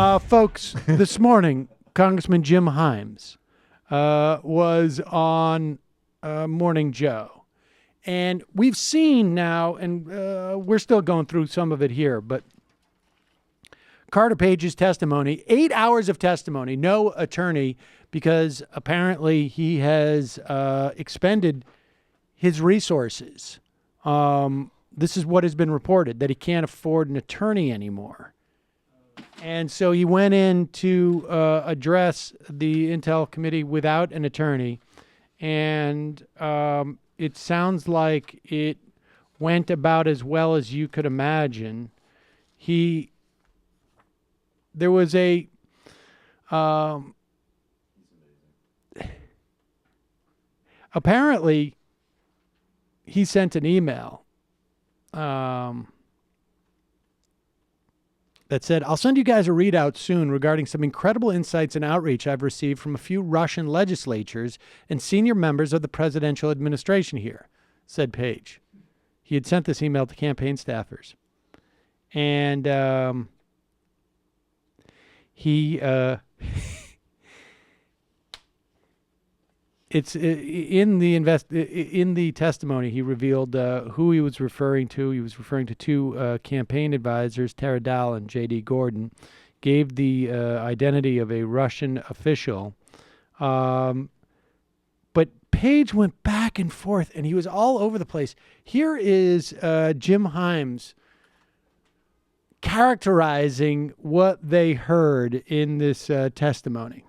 Folks, this morning, Congressman Jim Himes was on Morning Joe. And we've seen now, and we're still going through some of it here, but Carter Page's testimony, 8 hours of testimony, no attorney, because apparently he has expended his resources. This is what has been reported, that he can't afford an attorney anymore. And so he went in to address the Intel Committee without an attorney. And it sounds like it went about as well as you could imagine. There was a apparently he sent an email that said, "I'll send you guys a readout soon regarding some incredible insights and outreach I've received from a few Russian legislatures and senior members of the presidential administration here," said Page. He had sent this email to campaign staffers. And he it's in the testimony he revealed who he was referring to. He was referring to two campaign advisors, Tera Dahl and J.D. Gordon, gave the identity of a Russian official. But Page went back and forth, and he was all over the place. Here is Jim Himes characterizing what they heard in this testimony.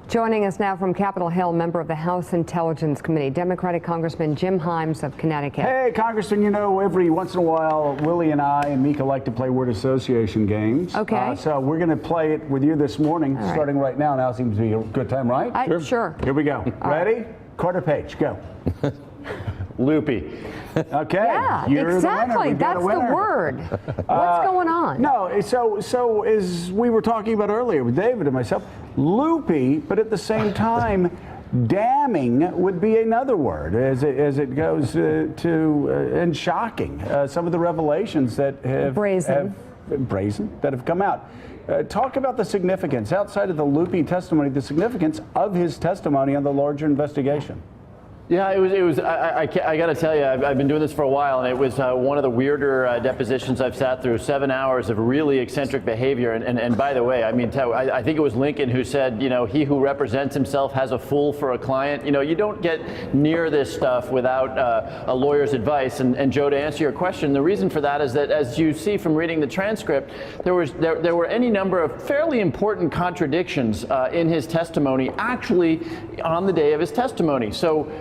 Joining us now from Capitol Hill, member of the House Intelligence Committee, Democratic Congressman Jim Himes of Connecticut. Hey, Congressman, you know, every once in a while, Willie and I and Mika like to play word association games. Okay. So we're going to play it with you this morning, starting right now. Now seems to be a good time, right? Sure. Here we go. Ready? Carter Page, go. Loopy. Okay. Yeah, You're exactly. That's the word. What's going on? No, so as we were talking about earlier with David and myself, loopy, but at the same time, damning would be another word as it goes and shocking. Some of the revelations that have brazen that have come out. Talk about the significance, outside of the loopy testimony, the significance of his testimony on the larger investigation. Yeah, it was. I got to tell you, I've been doing this for a while, and it was one of the weirder depositions I've sat through. 7 hours of really eccentric behavior, and by the way, I mean, I think it was Lincoln who said, you know, he who represents himself has a fool for a client. You know, you don't get near this stuff without a lawyer's advice. And Joe, to answer your question, the reason for that is that, as you see from reading the transcript, there were any number of fairly important contradictions in his testimony, actually on the day of his testimony. So.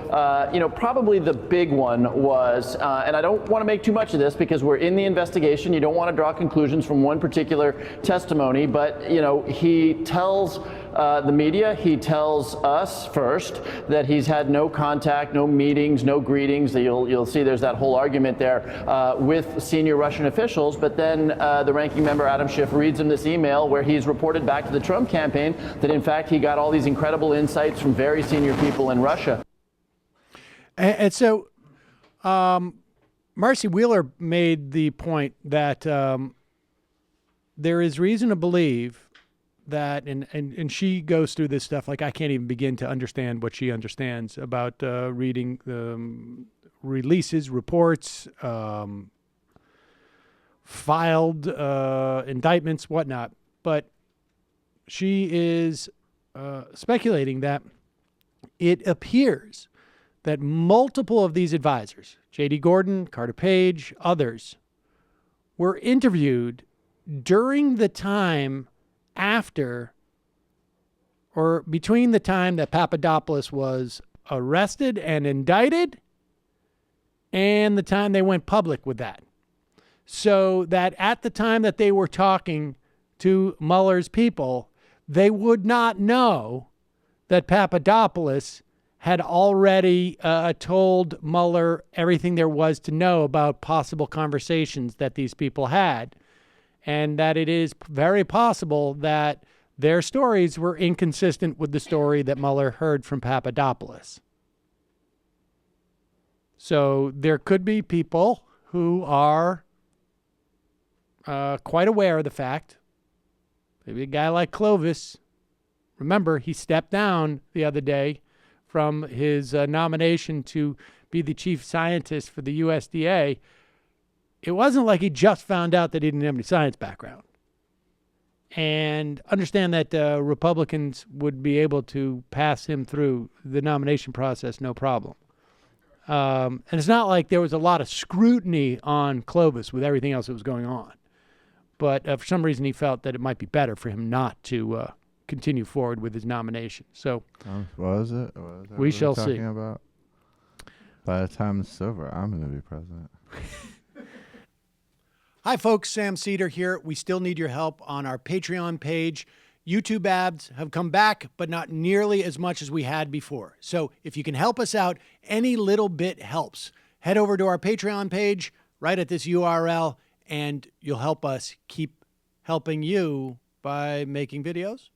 You know, probably the big one was, and I don't want to make too much of this because we're in the investigation. You don't want to draw conclusions from one particular testimony, but, you know, he tells the media, he tells us first that he's had no contact, no meetings, no greetings. You'll see there's that whole argument there with senior Russian officials. But then the ranking member, Adam Schiff, reads him this email where he's reported back to the Trump campaign that, in fact, he got all these incredible insights from very senior people in Russia. And so Marcy Wheeler made the point that there is reason to believe that, and she goes through this stuff like I can't even begin to understand what she understands about reading releases, reports, filed indictments, whatnot. But she is speculating that it appears that multiple of these advisors, J.D. Gordon, Carter Page, others, were interviewed during the time after or between the time that Papadopoulos was arrested and indicted and the time they went public with that. So that at the time that they were talking to Mueller's people, they would not know that Papadopoulos had already told Mueller everything there was to know about possible conversations that these people had, and that it is very possible that their stories were inconsistent with the story that Mueller heard from Papadopoulos. So there could be people who are quite aware of the fact maybe a guy like Clovis. Remember, he stepped down the other day from his nomination to be the chief scientist for the USDA. It wasn't like he just found out that he didn't have any science background. And understand that Republicans would be able to pass him through the nomination process, no problem. And it's not like there was a lot of scrutiny on Clovis with everything else that was going on. But for some reason, he felt that it might be better for him not to continue forward with his nomination. So, what is it? What is we shall see. About? By the time it's over, I'm going to be president. Hi, folks. Sam Seder here. We still need your help on our Patreon page. YouTube ads have come back, but not nearly as much as we had before. So if you can help us out, any little bit helps. Head over to our Patreon page right at this URL, and you'll help us keep helping you by making videos